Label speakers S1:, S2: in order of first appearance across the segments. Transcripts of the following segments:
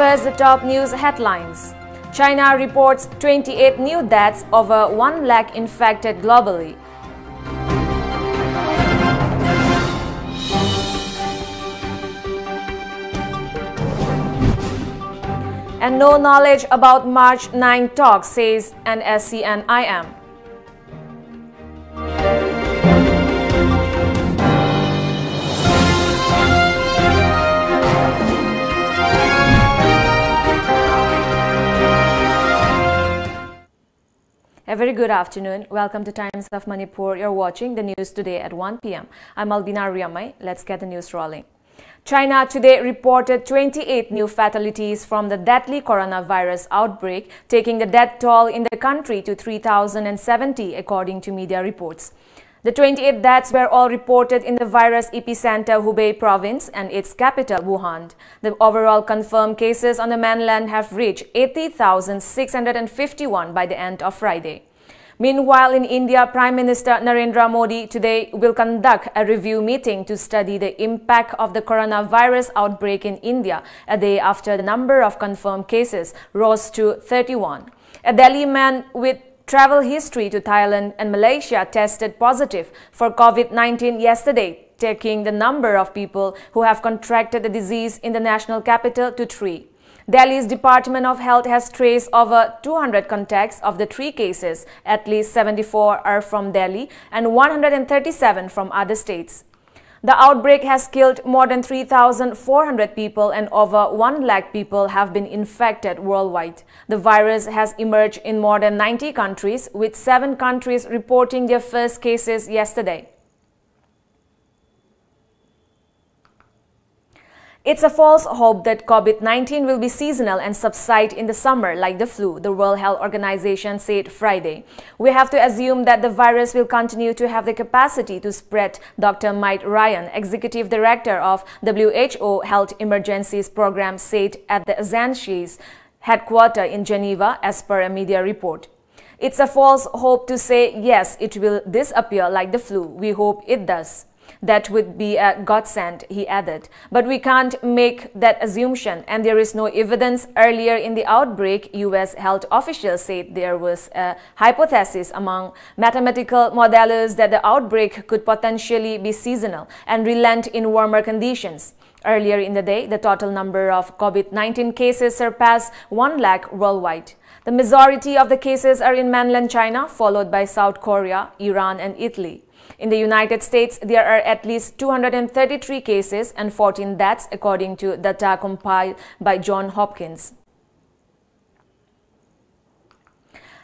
S1: First, the top news headlines. China reports 28 new deaths, over 1 lakh infected globally. And no knowledge about March 9 talks, says NSC and IM. A very good afternoon. Welcome to Times of Manipur. You're watching the news today at 1 p.m. I'm ALBINA RIAMEI. Let's get the news rolling. China today reported 28 new fatalities from the deadly coronavirus outbreak, taking the death toll in the country to 3,070, according to media reports. The 28 deaths were all reported in the virus epicenter Hubei province and its capital Wuhan. The overall confirmed cases on the mainland have reached 80,651 by the end of Friday. Meanwhile, in India, Prime Minister Narendra Modi today will conduct a review meeting to study the impact of the coronavirus outbreak in India, a day after the number of confirmed cases rose to 31. A Delhi man with travel history to Thailand and Malaysia tested positive for COVID-19 yesterday, taking the number of people who have contracted the disease in the national capital to 3. Delhi's Department of Health has traced over 200 contacts. Of the 3 cases, at least 74 are from Delhi and 137 from other states. The outbreak has killed more than 3,400 people and over 1 lakh people have been infected worldwide. The virus has emerged in more than 90 countries, with 7 countries reporting their first cases yesterday. It's a false hope that COVID-19 will be seasonal and subside in the summer like the flu, the World Health Organization said Friday. We have to assume that the virus will continue to have the capacity to spread, Dr. Mike Ryan, Executive Director of WHO Health Emergencies Program, said at the Agency's headquarters in Geneva, as per a media report. It's a false hope to say, yes, it will disappear like the flu. We hope it does. That would be a godsend, he added. But we can't make that assumption, and there is no evidence. Earlier in the outbreak, U.S. health officials said there was a hypothesis among mathematical modelers that the outbreak could potentially be seasonal and relent in warmer conditions. Earlier in the day, the total number of COVID-19 cases surpassed 1 lakh worldwide. The majority of the cases are in mainland China, followed by South Korea, Iran, and Italy. In the United States, there are at least 233 cases and 14 deaths, according to data compiled by Johns Hopkins.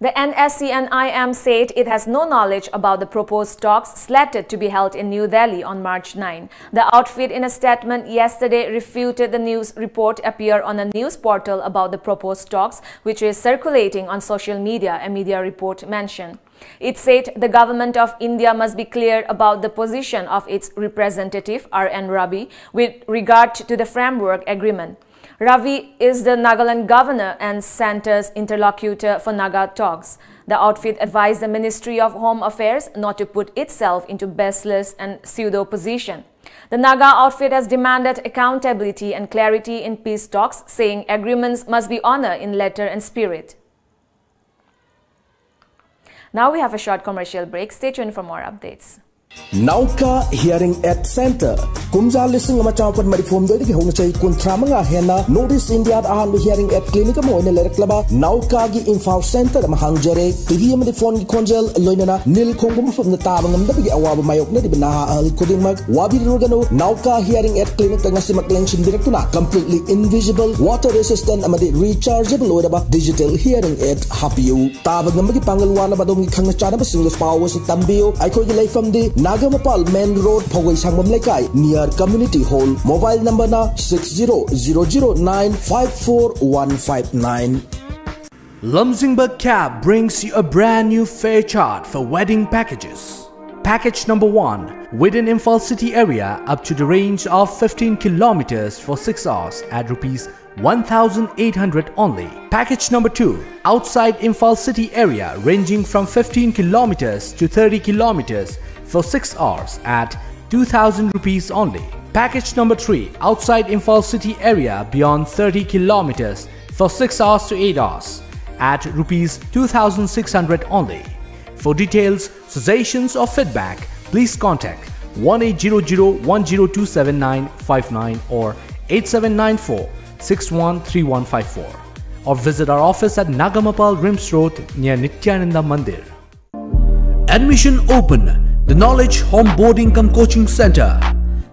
S1: The NSC and IM said it has no knowledge about the proposed talks slated to be held in New Delhi on March 9. The outfit, in a statement yesterday, refuted the news report appeared on a news portal about the proposed talks, which is circulating on social media, a media report mentioned. It said the government of India must be clear about the position of its representative, R.N. Ravi, with regard to the framework agreement. Ravi is the Nagaland governor and center's interlocutor for Naga talks. The outfit advised the Ministry of Home Affairs not to put itself into baseless and pseudo position. The Naga outfit has demanded accountability and clarity in peace talks, saying agreements must be honored in letter and spirit. Now we have a short commercial break. Stay tuned for more updates.
S2: Nauka Hearing Aid Center. Kumja listing Machapan Marifum Dedi Honchai Kuntramanga Hena, Notice India Ahan Hearing Aid Clinic Moine Leklaba, Nauka Gi Info Center Mahangjare, TV Marifon Conjel, Loinana, Nil Kongum from the Tabangam, the Awab Mayok Nedibina, Ali Kudimak, Wabi Rugano, Nauka Hearing Aid Clinic, Nasimak Lension Directuna, completely invisible, water resistant, Amadi rechargeable, Odaba, digital hearing aid, Happy Tabangam Pangalwana Badongi Kangachana, single powers, Tambio, I call you from the Nagamapal Main Road, Pogay Sangam Lekai, near Community Hall. Mobile number na 6009544159.
S3: lamjingbatomtv brings you a brand new fare chart for wedding packages. Package number 1, within Imphal city area up to the range of 15 kilometers for 6 hours at Rs 1,800 only. Package number 2, outside Imphal city area ranging from 15 kilometers to 30 kilometers for 6 hours at 2,000 rupees only. Package number 3, outside Imphal city area beyond 30 kilometers for 6 hours to 8 hours at rupees 2,600 only. For details, suggestions or feedback, please contact 1800-1027-959 or 8794-613154 or visit our office at Nagamapal Rims Road near Nityananda Mandir. Admission open. The Knowledge Home Boarding Cum Coaching Center.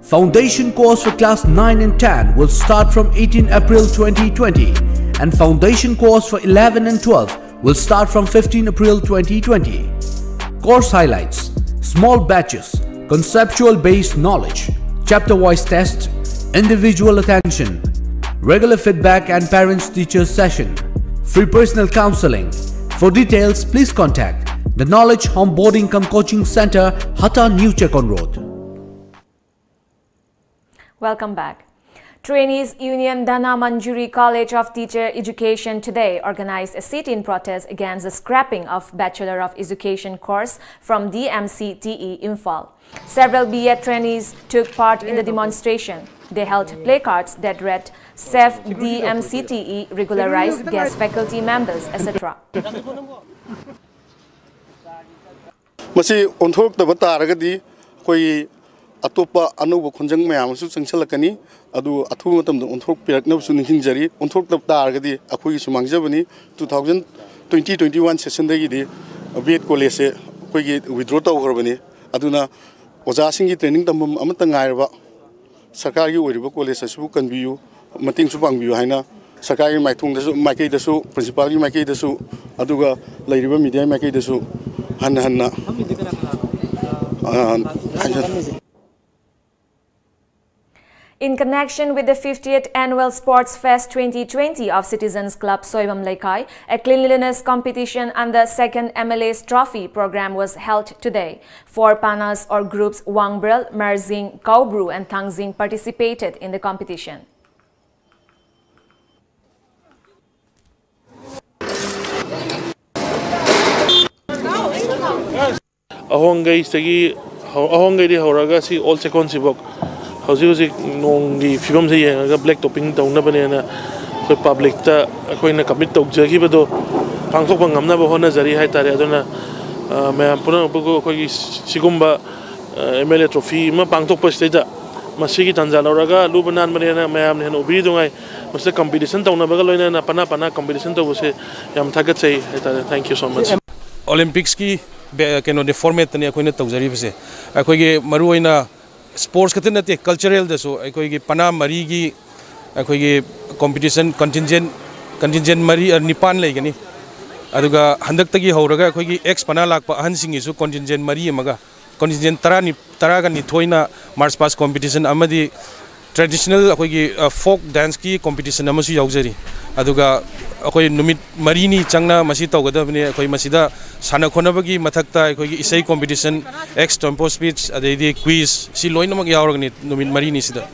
S3: Foundation course for class 9 and 10 will start from 18 April 2020 and foundation course for 11 and 12 will start from 15 April 2020. Course highlights: small batches, conceptual based knowledge, chapter wise test, individual attention, regular feedback and parents teachers session, free personal counseling. For details, please contact the Knowledge Home Boarding Cum Coaching Center, Hatta New Chekon Road.
S1: Welcome back. Trainees Union Dana Manjuri College of Teacher Education today organized a sit-in protest against the scrapping of Bachelor of Education course from DMCTE Imphal. Several BA trainees took part in the demonstration. They held placards that read, "Save DMCTE, regularize guest faculty members," etc.
S4: Masi onthok the bataragadi koi atopa anuba khonjang mayam su changchalakani adu athu matam onthok pirakna su ningjari onthok the taragadi akhui su mangjabani 2020-21 session dagi di BEd college se koi gi withdraw tawgrabani aduna oja singi training tambam amata ngairba sarkar gi oriba college asu kanbiyu mating su pangbiyu haina sarkar gi maithung dasu maikei dasu principal gi maikei dasu aduga lairiba media maikei dasu hanna
S1: In connection with the 50th Annual Sports Fest 2020 of Citizens Club Soibam Laikai, a cleanliness competition and the second MLA's Trophy program was held today. 4 panas or groups Wangbrel, Merzing, Kaubru and Tangzing participated in the competition.
S5: Ahongai di horaga si all second sibok hausi nongi film se yenga black topping tauna banana koi public ta koi na commit tok jagi bado pangthok bangamna ba hona jari hai tare aduna me puna bugo koi sigumba MLA trophy ma pangthok pa stage masigi tanza loraga lubanan banana me am ne obi dungai masa competition tauna ba loina na pana competition to se yam thagat sei hai tare. Thank you so much.
S6: Olympics ki keno de format ne akoina tawjari bse akoige maruoina sports khatna nate cultural daso akoige pana mari gi akoige competition contingent mari nipan leigani aduga handak tagi horaga akoige ex pana lakpa ahansing isu contingent mari amaga contingent tara ga ni thoina march past competition amadi traditional akoige folk dance ki competition amasu yaujari aduga akoi numit marini changna masi tawgadabne akoi masida sana khonabagi mathakta akoi isai competition ex tempo speech adedi quiz si loinamak yauragni numit marini sida.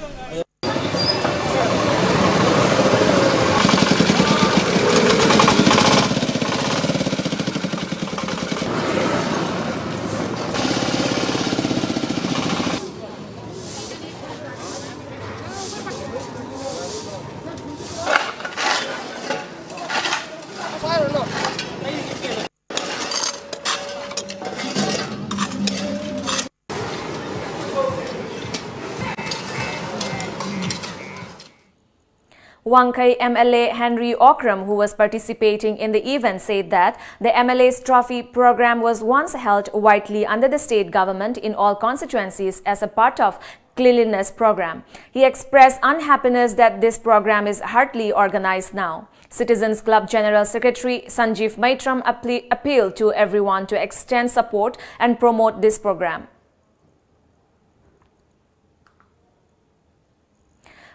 S1: Wangkai MLA Henry Okram, who was participating in the event, said that the MLA's Trophy program was once held widely under the state government in all constituencies as a part of cleanliness program. He expressed unhappiness that this program is hardly organized now. Citizens Club General Secretary Sanjeev Maitram appealed to everyone to extend support and promote this program.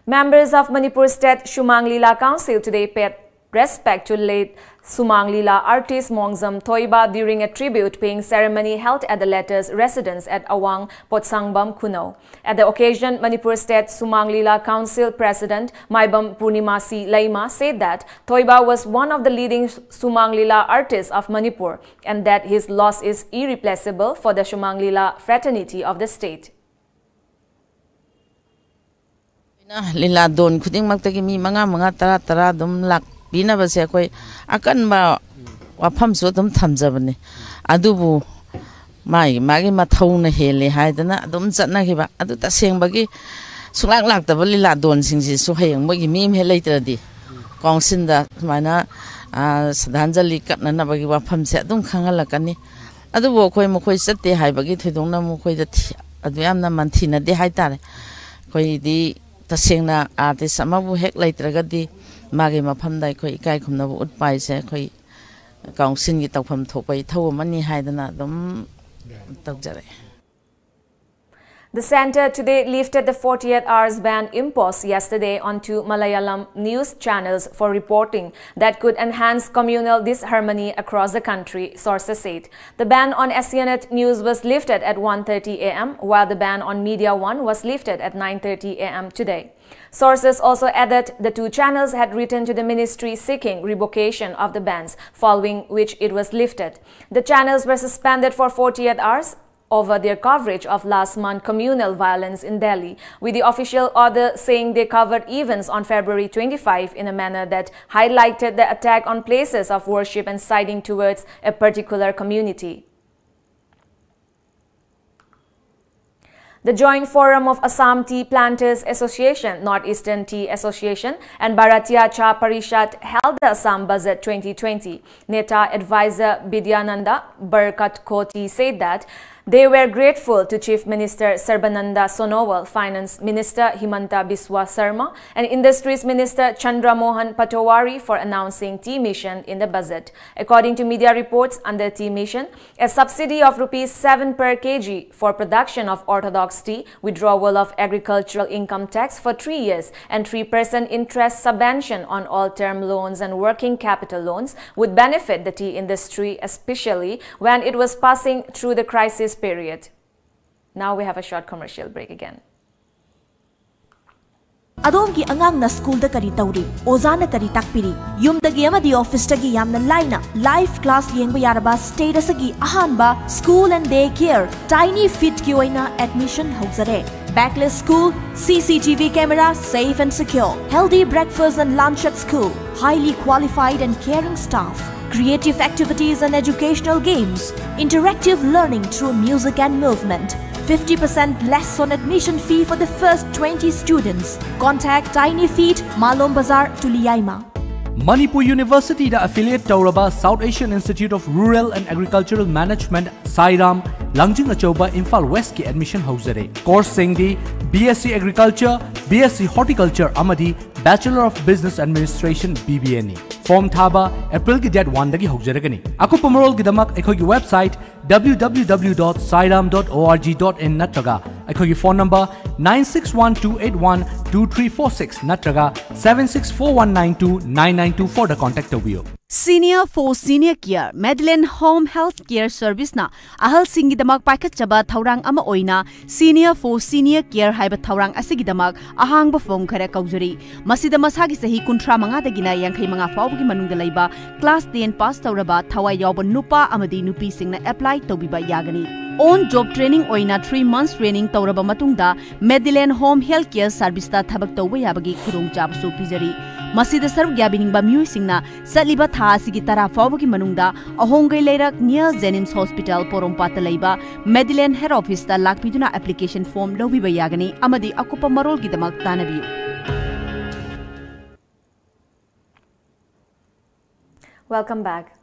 S1: Members of Manipur State Shumang Lila Council today paid respect to late Sumang Lila artist Mongzam Thoiba during a tribute-paying ceremony held at the latter's residence at Awang, Potsangbam, Kuno. At the occasion, Manipur State Sumang Lila Council President Maibam Purnimasi Laima said that Thoiba was one of the leading Sumang Lila artists of Manipur and that his loss is irreplaceable for the Sumang Lila fraternity of the state.
S7: Lila don kuding magtagi mi mga tara dum lak bina ba siya koy akan ba wapam so dum thamjabani adubu magi mathaw na hele haidana dum chatna khiba adu ta sengbagi sulak ta lila don singsi su hayang magi mi helaitradi kongsinda mana sadhanjali katna na bagi wapam se dum khangalakani adubu koy mokoi satte haibagi thidongna mokoi da adu yamna manthina de haitare koy di tasengna artist amabu hek laitragadi magi mafamda khoi ikai khumnabu utpai se khoi kaungsin gi tawpham thopai thaw mani haidana dum tawjare.
S1: The centre today lifted the 48 hours ban imposed yesterday on 2 Malayalam news channels for reporting that could enhance communal disharmony across the country, sources said. The ban on SCNet News was lifted at 1:30 a.m., while the ban on Media One was lifted at 9:30 a.m. today. Sources also added the two channels had written to the ministry seeking revocation of the bans, following which it was lifted. The channels were suspended for 48 hours over their coverage of last month's communal violence in Delhi, with the official order saying they covered events on February 25 in a manner that highlighted the attack on places of worship and siding towards a particular community. The Joint Forum of Assam Tea Planters Association, Northeastern Tea Association and Bharatiya Cha Parishad held the Assam Budget 2020. Neta advisor Bidyananda Barkat Koti said that they were grateful to Chief Minister Sarbananda Sonowal, Finance Minister Himanta Biswa Sarma, and Industries Minister Chandra Mohan Patowari for announcing tea mission in the budget. According to media reports, under tea mission, a subsidy of ₹7 per kg for production of orthodox tea, withdrawal of agricultural income tax for 3 years, and 3% interest subvention on all term loans and working capital loans would benefit the tea industry, especially when it was passing through the crisis period. Now we have a short commercial break again.
S8: Adongi angang na school da kari tauri, ozana kari takpiri, yum dagi amadi office dagi yamna laina, live class yengba yaraba status agi ahanba school and day care, tiny fit ki oina admission hauzare. Backless school, CCTV camera, safe and secure, healthy breakfast and lunch at school, highly qualified and caring staff, creative activities and educational games, interactive learning through music and movement, 50% less on admission fee for the first 20 students. Contact Tiny Feet, Malom Bazar, Tuliyaima.
S3: Manipuri University da affiliate Tauraba South Asian Institute of Rural and Agricultural Management Sairam Langjing Achoba Imphal West ki admission hauzare. Course singdi BSc Agriculture, BSc Horticulture amadi Bachelor of Business Administration BBNE. Form thaba April ki date 1 dagi hauzaragani. Aku pamarol gidamak ekhogi website www.sairam.org.in natraga ekhogi phone number 9612812346 natraga 7641929924 da contact tabiyo.
S9: Senior for Senior Care Medline Home Health Care Service na ahal singidamak paikatchaba thaurang ama oina Senior for Senior Care haiba thaurang asigidamak ahang ba phone khara kaujari masida masagi sahi 35 dagina 65 fawgi manungda laiba class 10 pass tauraba thawai yawba nupa amadi nupi singna apply tobiba yagani. On job training oina 3 months training tauraba matungda Medline Home Health Care Service ta thabak tawba yabagi khurong jabsu pijari. Masida sarv gyabiningba miui singna satliba tha asigi tara fawbagi manungda ahongai leirak near Jenims Hospital Porompata leiba Medline Head Office ta lakpiduna application form lobiba yagani amadi akupa marol gidamak tanabiu.
S1: Welcome back.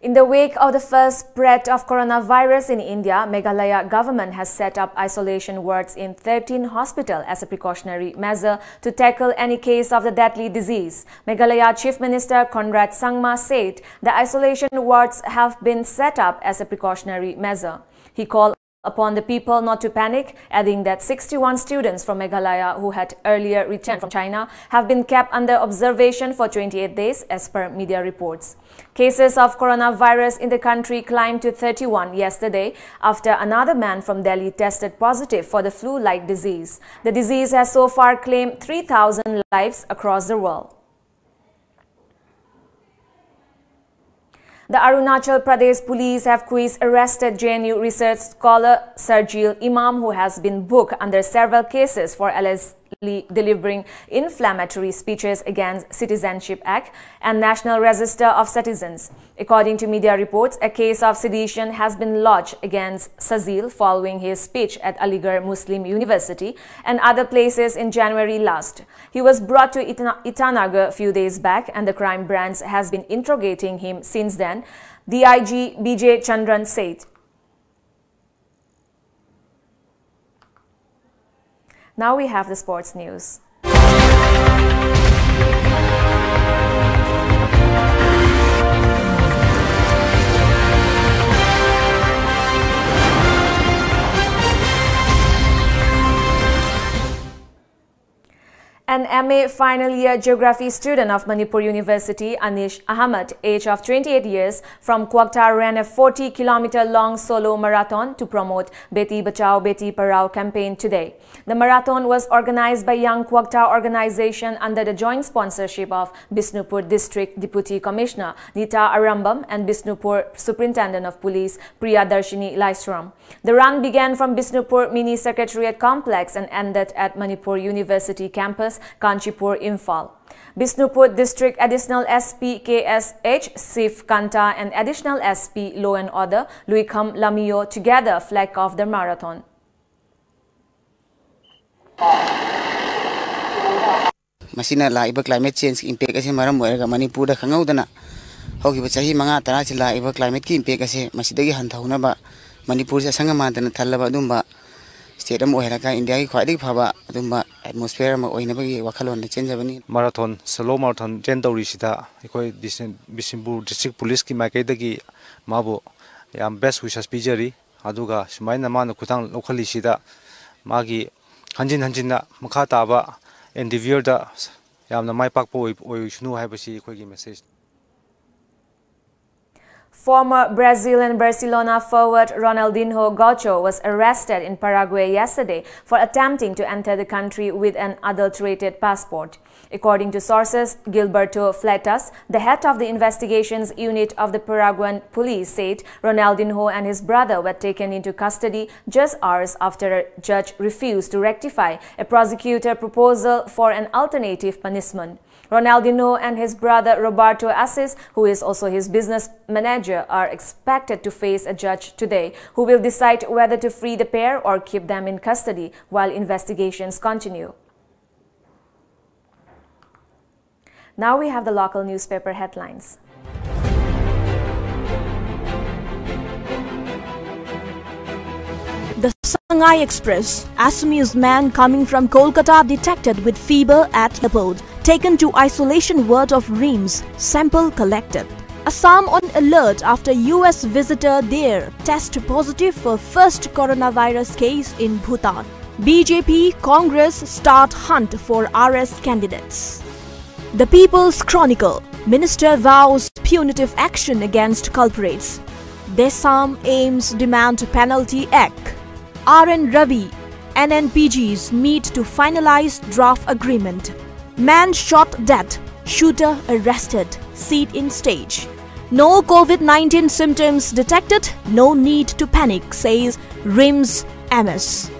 S1: In the wake of the first spread of coronavirus in India, Meghalaya government has set up isolation wards in 13 hospitals as a precautionary measure to tackle any case of the deadly disease. Meghalaya Chief Minister Conrad Sangma said the isolation wards have been set up as a precautionary measure. He called upon the people not to panic, adding that 61 students from Meghalaya who had earlier returned from China have been kept under observation for 28 days as per media reports. Cases of coronavirus in the country climbed to 31 yesterday after another man from Delhi tested positive for the flu-like disease. The disease has so far claimed 3,000 lives across the world. The Arunachal Pradesh police have quiz arrested JNU research scholar Sarjil Imam, who has been booked under several cases for delivering inflammatory speeches against Citizenship Act and National Register of Citizens. According to media reports, a case of sedition has been lodged against Sazil following his speech at Aligarh Muslim University and other places in January last. He was brought to Itanagar a few days back, and the crime branch has been interrogating him since then, DIG BJ Chandran said. Now we have the sports news. An MA final year geography student of Manipuri University, Anish Ahmed, age of 28 years, from Kwakta ran a 40-kilometer long solo marathon to promote Beti Bachao Beti Parao campaign today. The marathon was organized by Young Kwakta organization under the joint sponsorship of Bishnupur District Deputy Commissioner Nita Arambam and Bishnupur Superintendent of Police Priyadarshini Laisram. The run began from Bishnupur Mini Secretariat Complex and ended at Manipur University campus, Kanchipur, Imphal. Bishnupur District Additional SP KSH Sif Kanta and Additional SP Law and Order Luikham Lamio together flagged off the marathon.
S10: Masina laiba climate change impact ase maram oiraga Manipur da khangaudana hogiba chahi manga tara chi laiba climate ki impact ase masidagi hanthaunaba Manipur se sangamantana thallaba adumba state am oiraga India ki khwaidagi phaba adumba atmosphere ma oinabagi wakhalon na chenjabani
S11: marathon solo marathon train tawri sida ekoi Bishnupur district police ki maikai mabu yam best wishes pijari aduga sumaina manu khutang lokhali sida magi hanjin makha taba endeavor da yamna mai pakpo oishnu haibasi ekoigi message.
S1: Former Brazilian Barcelona forward Ronaldinho Gaucho was arrested in Paraguay yesterday for attempting to enter the country with an adulterated passport. According to sources, Gilberto Fleitas, the head of the investigations unit of the Paraguayan police, said Ronaldinho and his brother were taken into custody just hours after a judge refused to rectify a prosecutor proposal for an alternative punishment. Ronaldinho and his brother Roberto Assis, who is also his business manager, are expected to face a judge today who will decide whether to free the pair or keep them in custody while investigations continue. Now we have the local newspaper headlines.
S8: The Shanghai Express, Assamese man coming from Kolkata detected with fever at airport, taken to isolation ward of RIAMEI, sample collected. Assam on alert after US visitor there test positive for first coronavirus case in Bhutan. BJP Congress start hunt for RS candidates. The People's Chronicle, Minister vows punitive action against culprits. Desam aims demand penalty act. RN Ravi, NNPGs meet to finalize draft agreement. Man shot dead, shooter arrested, seat in stage. No COVID-19 symptoms detected, no need to panic, says RIAMEI MS.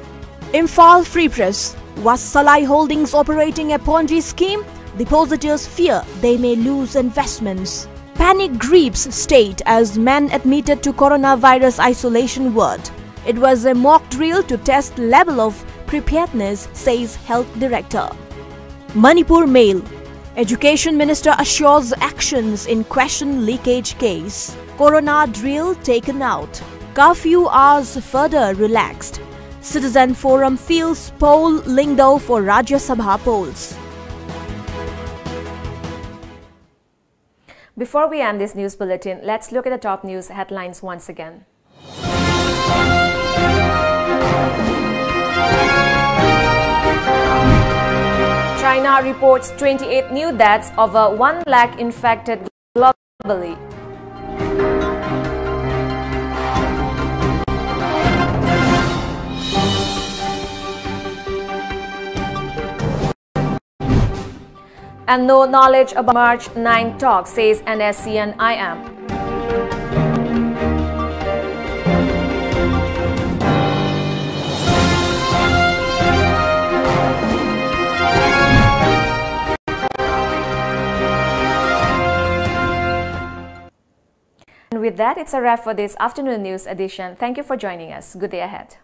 S8: Imphal Free Press, was Salai Holdings operating a Ponzi scheme? Depositors fear they may lose investments. Panic grips state as men admitted to coronavirus isolation ward. It was a mock drill to test level of preparedness, says Health Director. Manipur Mail, Education Minister assures actions in question leakage case. Corona drill taken out. Curfew hours further relaxed. Citizen Forum feels poll lingo for Rajya Sabha polls.
S1: Before we end this news bulletin, let's look at the top news headlines once again. China reports 28 new deaths, over 1 lakh infected globally. And no knowledge about March 9 talk, says NSC and IM. with that, it's a wrap for this afternoon news edition. Thank you for joining us. Good day ahead.